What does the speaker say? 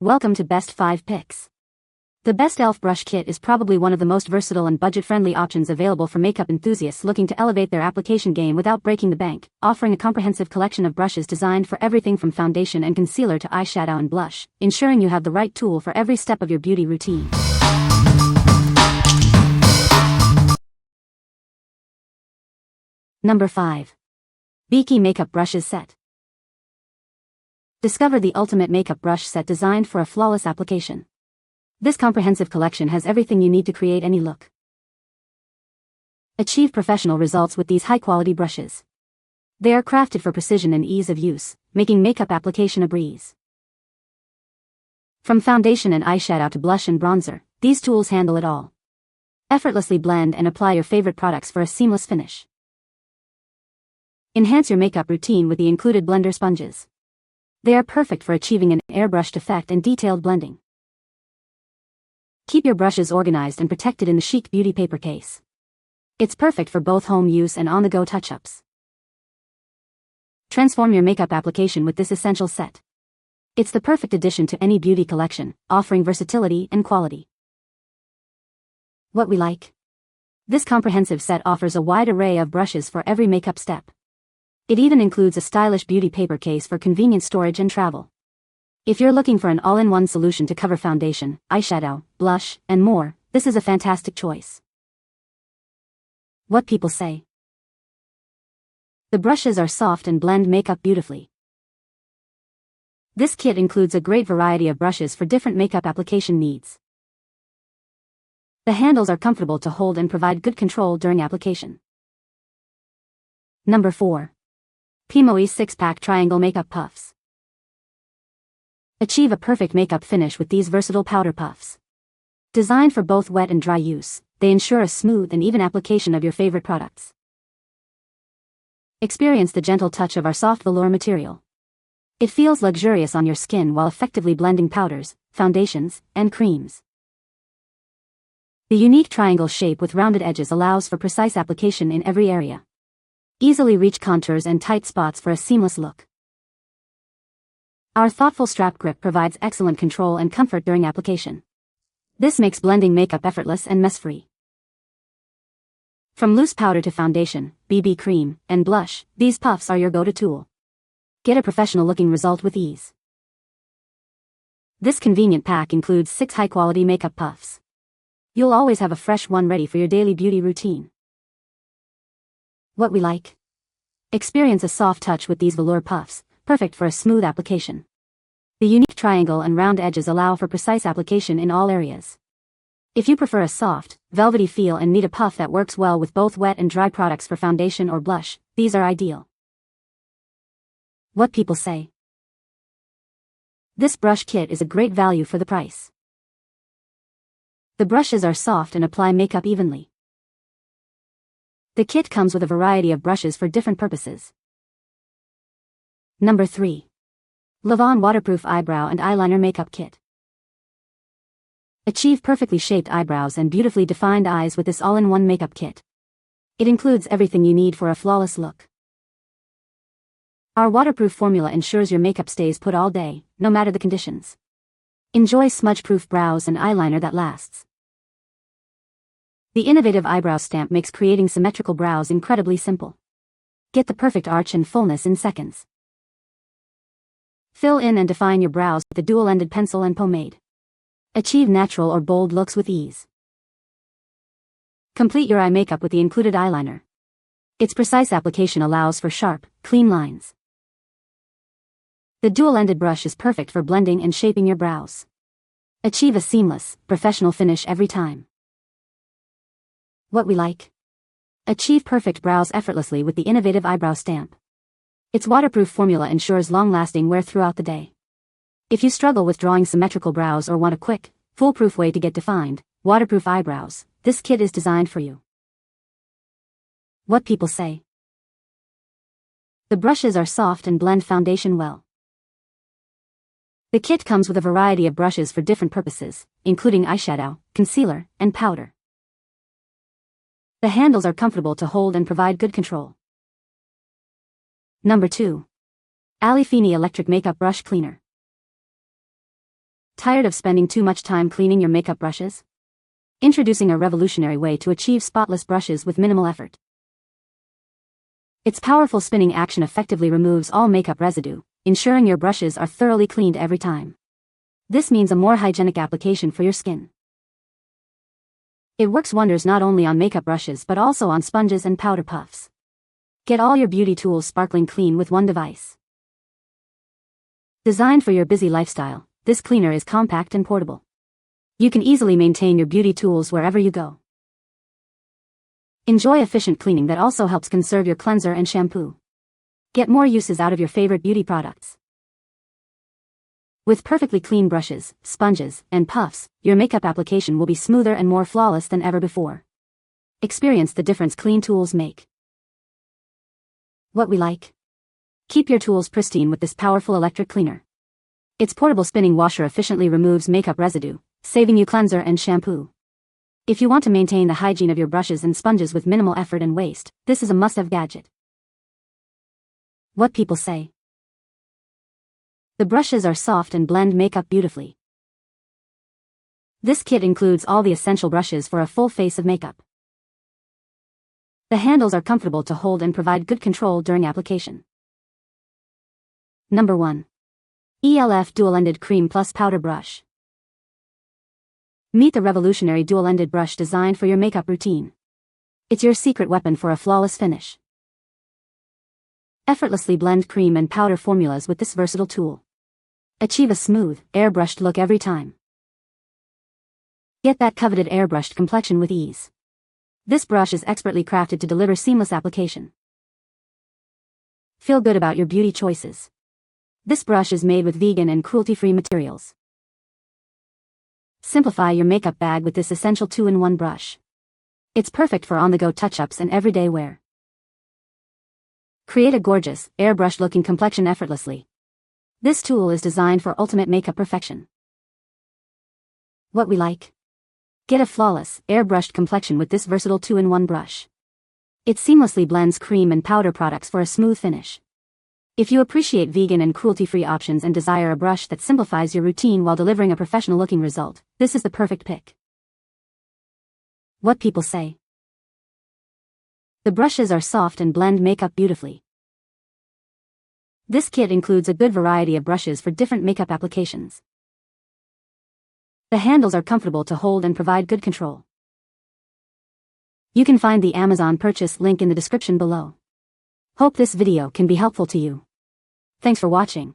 Welcome to Best 5 Picks. The Best E.L.F. brush kit is probably one of the most versatile and budget-friendly options available for makeup enthusiasts looking to elevate their application game without breaking the bank, offering a comprehensive collection of brushes designed for everything from foundation and concealer to eyeshadow and blush, ensuring you have the right tool for every step of your beauty routine. Number 5. BEAKEY Makeup Brushes Set. Discover the ultimate makeup brush set designed for a flawless application. This comprehensive collection has everything you need to create any look. Achieve professional results with these high-quality brushes. They are crafted for precision and ease of use, making makeup application a breeze. From foundation and eyeshadow to blush and bronzer, these tools handle it all. Effortlessly blend and apply your favorite products for a seamless finish. Enhance your makeup routine with the included blender sponges. They are perfect for achieving an airbrushed effect and detailed blending. Keep your brushes organized and protected in the chic beauty paper case. It's perfect for both home use and on-the-go touch-ups. Transform your makeup application with this essential set. It's the perfect addition to any beauty collection, offering versatility and quality. What we like? This comprehensive set offers a wide array of brushes for every makeup step. It even includes a stylish beauty paper case for convenient storage and travel. If you're looking for an all-in-one solution to cover foundation, eyeshadow, blush, and more, this is a fantastic choice. What people say. The brushes are soft and blend makeup beautifully. This kit includes a great variety of brushes for different makeup application needs. The handles are comfortable to hold and provide good control during application. Number 4. Pimoys 6-Pack Triangle Makeup Puffs. Achieve a perfect makeup finish with these versatile powder puffs. Designed for both wet and dry use, they ensure a smooth and even application of your favorite products. Experience the gentle touch of our soft velour material. It feels luxurious on your skin while effectively blending powders, foundations, and creams. The unique triangle shape with rounded edges allows for precise application in every area. Easily reach contours and tight spots for a seamless look. Our thoughtful strap grip provides excellent control and comfort during application. This makes blending makeup effortless and mess-free. From loose powder to foundation, BB cream, and blush, these puffs are your go-to tool. Get a professional-looking result with ease. This convenient pack includes 6 high-quality makeup puffs. You'll always have a fresh one ready for your daily beauty routine. What we like? Experience a soft touch with these velour puffs, perfect for a smooth application. The unique triangle and round edges allow for precise application in all areas. If you prefer a soft, velvety feel and need a puff that works well with both wet and dry products for foundation or blush, these are ideal. What people say. This brush kit is a great value for the price. The brushes are soft and apply makeup evenly. The kit comes with a variety of brushes for different purposes. Number 3. LAVONE Waterproof Eyebrow and Eyeliner Makeup Kit. Achieve perfectly shaped eyebrows and beautifully defined eyes with this all-in-one makeup kit. It includes everything you need for a flawless look. Our waterproof formula ensures your makeup stays put all day, no matter the conditions. Enjoy smudge-proof brows and eyeliner that lasts. The innovative eyebrow stamp makes creating symmetrical brows incredibly simple. Get the perfect arch and fullness in seconds. Fill in and define your brows with the dual-ended pencil and pomade. Achieve natural or bold looks with ease. Complete your eye makeup with the included eyeliner. Its precise application allows for sharp, clean lines. The dual-ended brush is perfect for blending and shaping your brows. Achieve a seamless, professional finish every time. What we like? Achieve perfect brows effortlessly with the innovative eyebrow stamp. Its waterproof formula ensures long-lasting wear throughout the day. If you struggle with drawing symmetrical brows or want a quick, foolproof way to get defined, waterproof eyebrows, this kit is designed for you. What people say. The brushes are soft and blend foundation well. The kit comes with a variety of brushes for different purposes, including eyeshadow, concealer, and powder. The handles are comfortable to hold and provide good control. Number 2. Alyfini Electric Makeup Brush Cleaner. Tired of spending too much time cleaning your makeup brushes? Introducing a revolutionary way to achieve spotless brushes with minimal effort. Its powerful spinning action effectively removes all makeup residue, ensuring your brushes are thoroughly cleaned every time. This means a more hygienic application for your skin. It works wonders not only on makeup brushes but also on sponges and powder puffs. Get all your beauty tools sparkling clean with one device. Designed for your busy lifestyle, this cleaner is compact and portable. You can easily maintain your beauty tools wherever you go. Enjoy efficient cleaning that also helps conserve your cleanser and shampoo. Get more uses out of your favorite beauty products. With perfectly clean brushes, sponges, and puffs, your makeup application will be smoother and more flawless than ever before. Experience the difference clean tools make. What we like. Keep your tools pristine with this powerful electric cleaner. Its portable spinning washer efficiently removes makeup residue, saving you cleanser and shampoo. If you want to maintain the hygiene of your brushes and sponges with minimal effort and waste, this is a must-have gadget. What people say. The brushes are soft and blend makeup beautifully. This kit includes all the essential brushes for a full face of makeup. The handles are comfortable to hold and provide good control during application. Number 1. E.L.F Dual-Ended Cream Plus Powder Brush. Meet the revolutionary dual-ended brush designed for your makeup routine. It's your secret weapon for a flawless finish. Effortlessly blend cream and powder formulas with this versatile tool. Achieve a smooth, airbrushed look every time. Get that coveted airbrushed complexion with ease. This brush is expertly crafted to deliver seamless application. Feel good about your beauty choices. This brush is made with vegan and cruelty-free materials. Simplify your makeup bag with this essential 2-in-1 brush. It's perfect for on-the-go touch-ups and everyday wear. Create a gorgeous, airbrushed-looking complexion effortlessly. This tool is designed for ultimate makeup perfection. What we like. Get a flawless, airbrushed complexion with this versatile 2-in-1 brush. It seamlessly blends cream and powder products for a smooth finish. If you appreciate vegan and cruelty-free options and desire a brush that simplifies your routine while delivering a professional-looking result, this is the perfect pick. What people say. The brushes are soft and blend makeup beautifully. This kit includes a good variety of brushes for different makeup applications. The handles are comfortable to hold and provide good control. You can find the Amazon purchase link in the description below. Hope this video can be helpful to you. Thanks for watching.